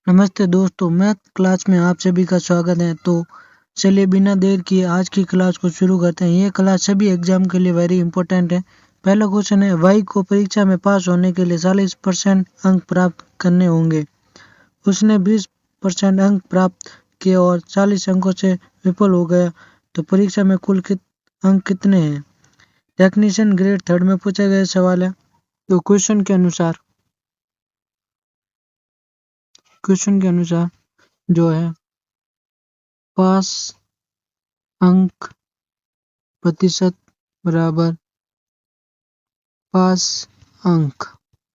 नमस्ते दोस्तों, math class में आप सभी का स्वागत है। तो चलिए बिना देर किए आज की क्लास को शुरू करते हैं। ये क्लास सभी एग्जाम के लिए वेरी इंपॉर्टेंट है। पहला क्वेश्चन है, वाई को परीक्षा में पास होने के लिए 40% अंक प्राप्त करने होंगे। उसने 20% अंक प्राप्त किए और 40 अंकों से विफल हो गया, तो परीक्षा में कुल अंक कितने हैं? टेक्नीशियन ग्रेड 3 में पूछा गया सवाल है। तो क्वेश्चन के अनुसार जो है पास अंक प्रतिशत बराबर पास अंक।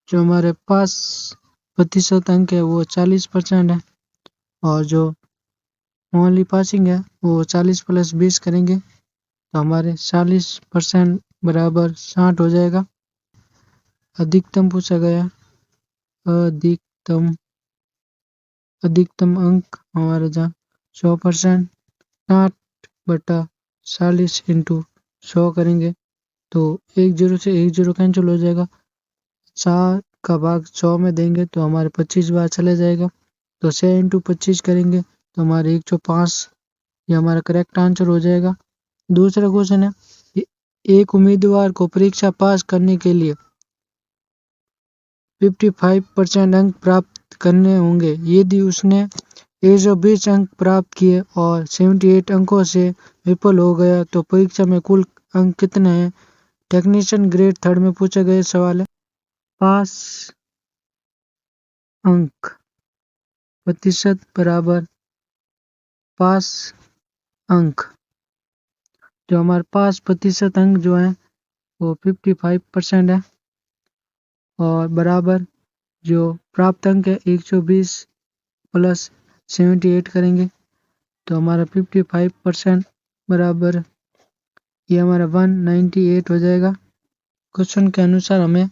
जो हमारे पास प्रतिशत अंक है वो 40% है, और जो ओनली पासिंग है वो 40 + 20 करेंगे तो हमारे 40% बराबर 60 हो जाएगा। अधिकतम पूछा गया, अधिकतम अधिकतम अंक हमारे जहाँ 100%, 60/40 × 100 करेंगे तो 1 0 से 1 0 कैंसिल हो जाएगा। 4 का भाग 100 में देंगे तो हमारे 25 बार चले जाएगा, तो 6 × 25 करेंगे तो हमारे 105, ये हमारा करेक्ट आंसर हो जाएगा। दूसरा क्वेश्चन है, एक उम्मीदवार को परीक्षा पास करने के लिए 55% अंक प्राप्त करने होंगे। यदि उसने 120 अंक प्राप्त किए और 78 अंकों से विफल हो गया, तो परीक्षा में कुल अंक कितने हैं? टेक्नीशियन ग्रेड 3 में पूछा गया सवाल है। पास अंक प्रतिशत बराबर पास अंक। जो हमारे पास प्रतिशत अंक जो है वो 55% है, और बराबर जो प्राप्त अंक है 120 + 78 करेंगे तो हमारा 55% बराबर ये हमारा 198 हो जाएगा। क्वेश्चन के अनुसार हमें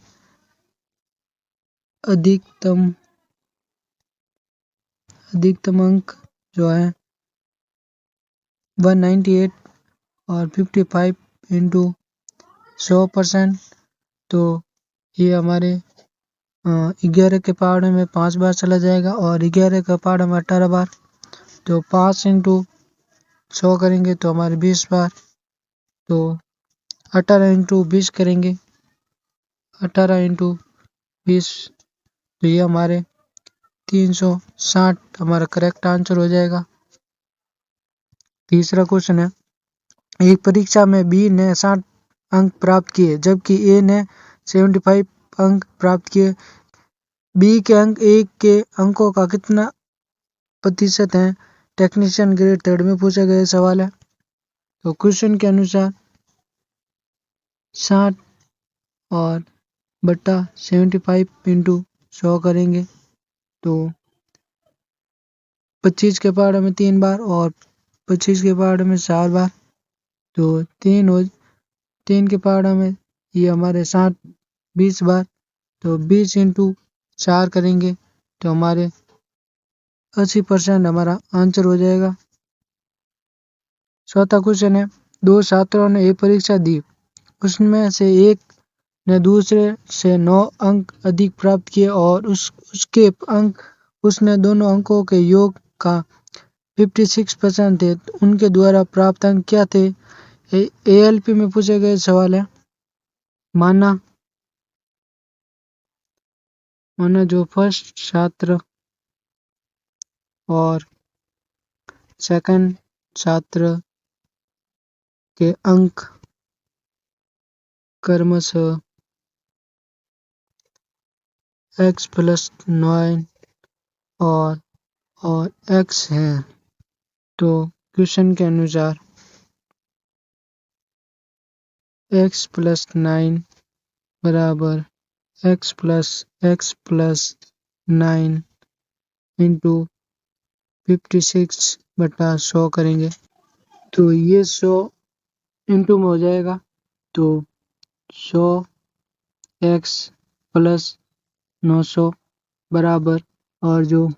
अधिकतम अंक जो है 198 और 55 × 100%, तो ये हमारे 11 के पहाड़े में 5 बार चला जाएगा और 11 का पहाड़ा में 18 बार, तो 5 × 100 करेंगे तो हमारे 20 बार, तो 18 × 20 करेंगे, 18 × 20 तो ये हमारे 360 हमारा करेक्ट आंसर हो जाएगा। तीसरा क्वेश्चन है, एक परीक्षा में बी ने 60 अंक प्राप्त किए जबकि ए ने 75 अंक प्राप्त किए। बी के अंक ए के अंकों का कितना प्रतिशत है? टेक्नीशियन ग्रेड 3 में पूछा गया सवाल है। तो क्वेश्चन के अनुसार 60 और बट्टा 75 × 100 करेंगे तो 25 के पहाड़े में 3 बार और 25 के पहाड़े में 4 बार, तो 3 के पहाड़े में ये हमारे 60 20 बार, तो 20 × 4 करेंगे तो हमारे 80% हमारा आंसर हो जाएगा। चौथा क्वेश्चन है, 2 छात्रों ने एक परीक्षा दी, उसमें से एक ने दूसरे से 9 अंक अधिक प्राप्त किए और उसके अंक उसने दोनों अंकों के योग का 56% थे। उनके द्वारा प्राप्त अंक क्या थे? ALP में पूछे गए सवाल है। माना जो फर्स्ट छात्र और सेकंड छात्र के अंक क्रमशः x + 9 और x हैं, तो क्वेश्चन के अनुसार x + 9 बराबर x + 9 × 56/100 करेंगे तो ये 100 इंटू में हो जाएगा, तो 100x + 900 बराबर, और जो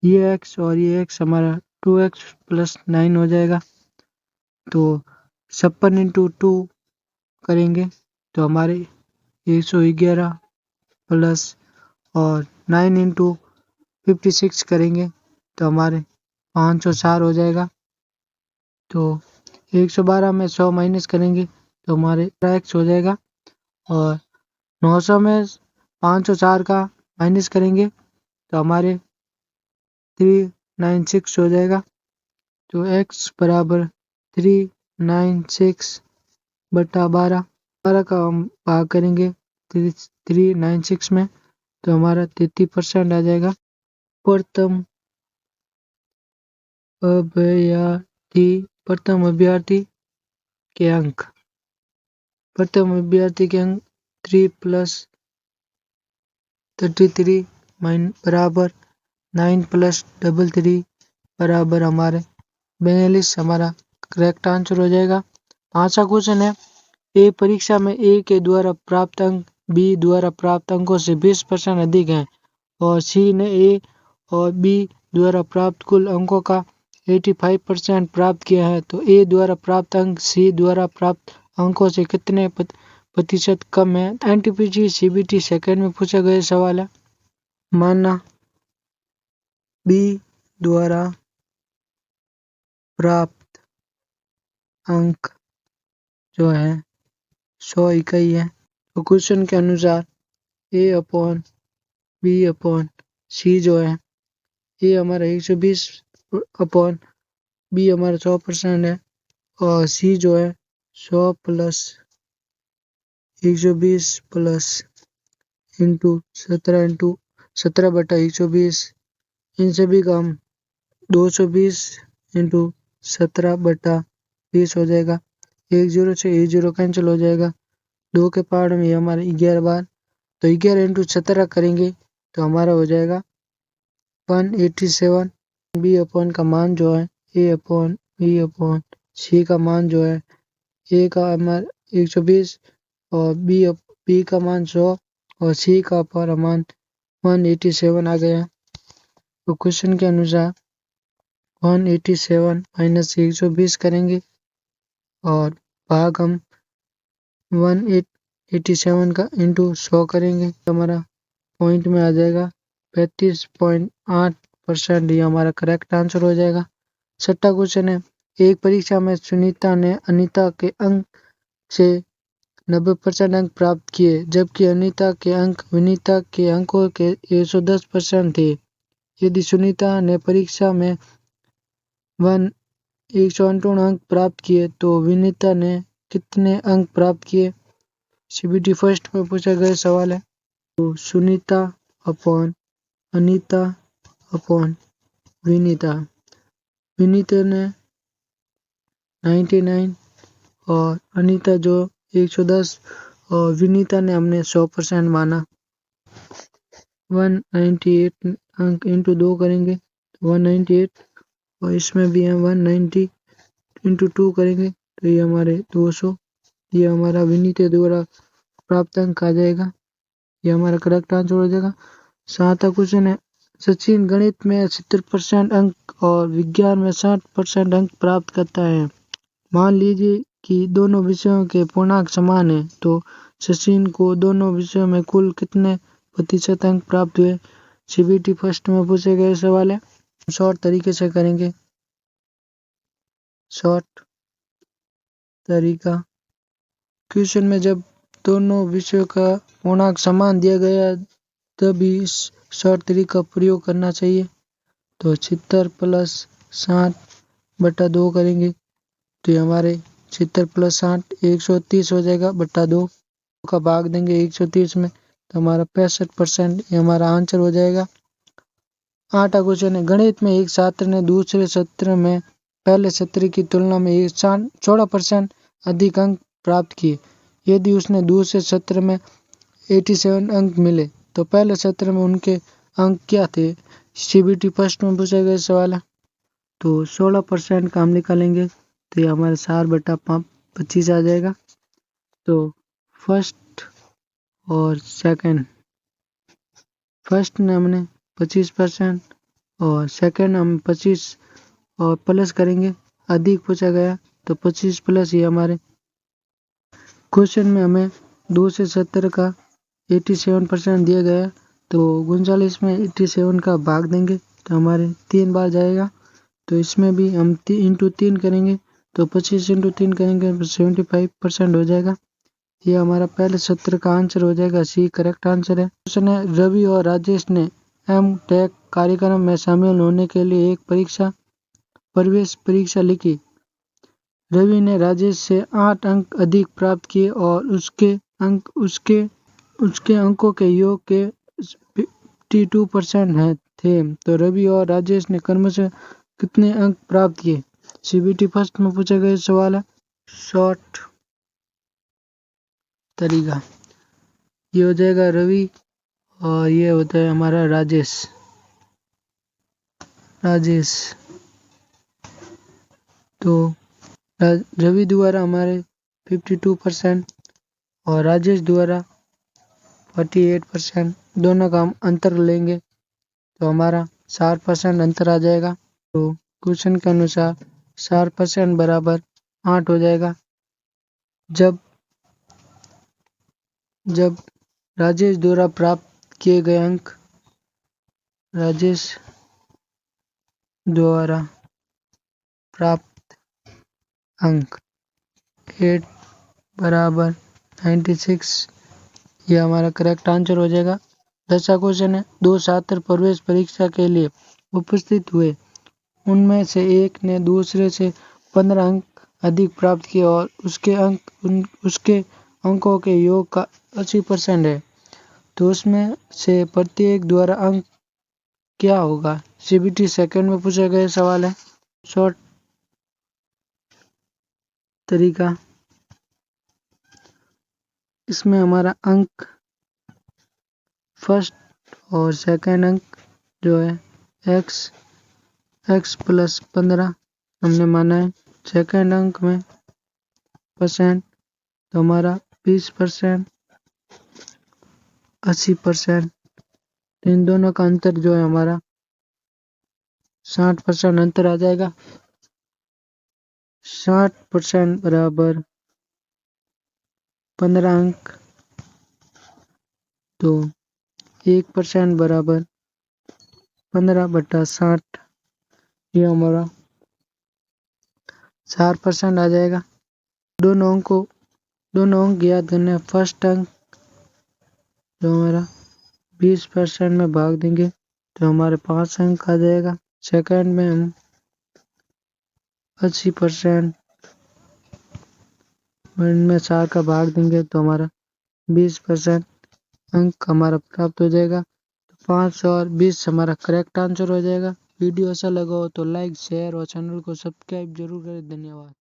ये x और ये x हमारा 2x + 9 हो जाएगा, तो 56 × 2 करेंगे तो हमारे 111 प्लस और 9 × 56 करेंगे तो हमारे 504 हो जाएगा। तो 112 में 100 माइनस करेंगे तो हमारे x हो जाएगा और 900 में 504 का माइनस करेंगे तो हमारे 396 हो जाएगा। तो x बराबर 396 बटा 12 का हम भाग करेंगे 396 में तो हमारा 33% आ जाएगा। प्रथम अभ्यर्थी के अंक 3 प्लस 33 बराबर 9 प्लस 33 बराबर हमारे 42 हमारा करेक्ट आंसर हो जाएगा। 5वां क्वेश्चन है ए परीक्षा में ए के द्वारा प्राप्त अंक बी द्वारा प्राप्त अंकों से 20% अधिक हैं और सी ने ए और बी द्वारा प्राप्त कुल अंकों का 85% प्राप्त किया है तो ए द्वारा प्राप्त अंक सी द्वारा प्राप्त अंकों से कितने प्रतिशत कम है। एनटीपीसी सीबीटी सेकंड में पूछा गया सवाल है। माना बी द्वारा प्राप्त अंक जो है 100 इकाई है तो क्वेश्चन के अनुसार ए अपॉन बी अपॉन सी जो है ए हमारा 120 अपॉन बी हमारा 100% है और सी जो है 100 प्लस 120 प्लस इंटू 17 बटा 120 इन सभी का हम 220 इंटू 17 बटा 20 हो जाएगा। 1 0 से 1 0 कैंसिल हो जाएगा। 2 के पावर में हमारे 11 बार तो 11 इंटू 17 करेंगे तो हमारा हो जाएगा 187। बी अपॉन का मान जो है ए अपॉन बी अपॉन सी का मान जो है ए का हमारा 120 और बी का मान 100 और सी का पर मान 187 आ गया। तो क्वेश्चन के अनुसार 187 माइनस 120 करेंगे और भाग हम 187 का इंटू 100 करेंगे तो हमारा पॉइंट में आ जाएगा 35.8%। ये हमारा करेक्ट आंसर हो जाएगा। 6वां क्वेश्चन है एक परीक्षा में सुनीता ने अनीता के अंक से 90% अंक प्राप्त किए जबकि अनीता के अंक विनीता के अंकों के 110% थे। यदि सुनीता ने परीक्षा में 158 अंक प्राप्त किए तो विनीता ने कितने अंक प्राप्त किए। सीबीटी फर्स्ट में पूछा गया सवाल है। तो सुनीता अपॉन अनीता अपॉन विनीता विनीता ने 99 और अनीता जो 110 और विनीता ने हमने 100% माना। 198 अंक इंटू 2 करेंगे 198 और इसमें भी हम 190 इंटू 2 करेंगे तो ये हमारे 200 ये हमारा विनीता द्वारा प्राप्त अंक आ जाएगा। ये हमारा करेक्ट आंसर हो जाएगा। 7वां क्वेश्चन है सचिन गणित में 70% अंक और विज्ञान में 60% अंक प्राप्त करता है। मान लीजिए कि दोनों विषयों के पूर्णांक समान है तो सचिन को दोनों विषयों में कुल कितने प्रतिशत अंक प्राप्त हुए। सीबीटी फर्स्ट में पूछे गए सवाल है। शॉर्ट तरीके से करेंगे। शॉर्ट तरीका क्वेश्चन में जब दोनों विषयों का पूर्णांक समान दिया गया तभी इस शॉर्ट तरीका प्रयोग करना चाहिए। तो 76 प्लस 60 बटा 2 करेंगे तो ये हमारे 76 प्लस 60 130 हो जाएगा बटा 2 का भाग देंगे 130 में तो हमारा 65% ये हमारा आंसर हो जाएगा। 8वां क्वेश्चन है गणित में एक छात्र ने दूसरे सत्र में पहले सत्र की तुलना में 16% अधिक अंक प्राप्त किए। यदि उसने दूसरे सत्र में 87 अंक मिले तो पहले सत्र में उनके अंक क्या थे। सीबीटी फर्स्ट में पूछा गया सवाल है। तो 16% का हम निकालेंगे तो ये हमारे 4 बटा 25 आ जाएगा। तो फर्स्ट और सेकंड फर्स्ट ने हमने 25% और सेकंड हम 25 और प्लस करेंगे अधिक पूछा गया तो 25 प्लस ये हमारे क्वेश्चन में हमें दूसरे सत्र का 87% दिया गया तो 39 में 87 का भाग देंगे तो हमारे 3 बार जाएगा। तो इसमें भी हम इंटू 3 करेंगे तो 25 इंटू 3 करेंगे 75% हो जाएगा। ये हमारा पहले सत्र का आंसर हो जाएगा। सी करेक्ट आंसर है। क्वेश्चन है, रवि और राजेश ने एम टेक कार्यक्रम में शामिल होने के लिए एक प्रवेश परीक्षा लिखी। रवि ने राजेश से 8 अंक अधिक प्राप्त किए और उसके अंकों के योग के 52% थे। तो रवि और राजेश ने क्रमशः कितने अंक प्राप्त किए? सीबीटी फर्स्ट में पूछा गया सवाल है। शॉर्ट तरीका, ये हो जाएगा रवि और ये होता है हमारा राजेश। तो रवि द्वारा हमारे 52% और राजेश द्वारा 48%। दोनों का हम अंतर लेंगे तो हमारा 4% अंतर आ जाएगा। तो क्वेश्चन के अनुसार 4% बराबर 8 हो जाएगा। जब राजेश द्वारा प्राप्त किए गए अंक, राजेश द्वारा प्राप्त अंक 8 बराबर 96, ये हमारा करेक्ट आंसर हो जाएगा। 10वां क्वेश्चन है, 2 छात्र प्रवेश परीक्षा के लिए उपस्थित हुए। उनमें से एक ने दूसरे से 15 अंक अधिक प्राप्त किए और उसके अंकों के योग का 80% है। तो उसमें से प्रत्येक द्वारा अंक क्या होगा? सीबीटी सेकंड में पूछा गया सवाल है। शॉर्ट तरीका, इसमें हमारा अंक फर्स्ट और सेकंड अंक जो है x प्लस 15 हमने माना है। सेकंड अंक में परसेंट तो हमारा 20%, 80%। इन दोनों का अंतर जो है हमारा 60% अंतर आ जाएगा। 60% बराबर 15 अंक, तो 1% बराबर 15/60, ये हमारा 4% आ जाएगा। दोनों अंक याद करने। फर्स्ट अंक जो हमारा 20% में भाग देंगे तो हमारे 5 अंक आ जाएगा। सेकंड में हम 80% में 4 का भाग देंगे तो हमारा 20% अंक हमारा प्राप्त हो जाएगा। तो 5 और 20 हमारा करेक्ट आंसर हो जाएगा। वीडियो अच्छा लगा हो तो लाइक, शेयर और चैनल को सब्सक्राइब जरूर करें। धन्यवाद।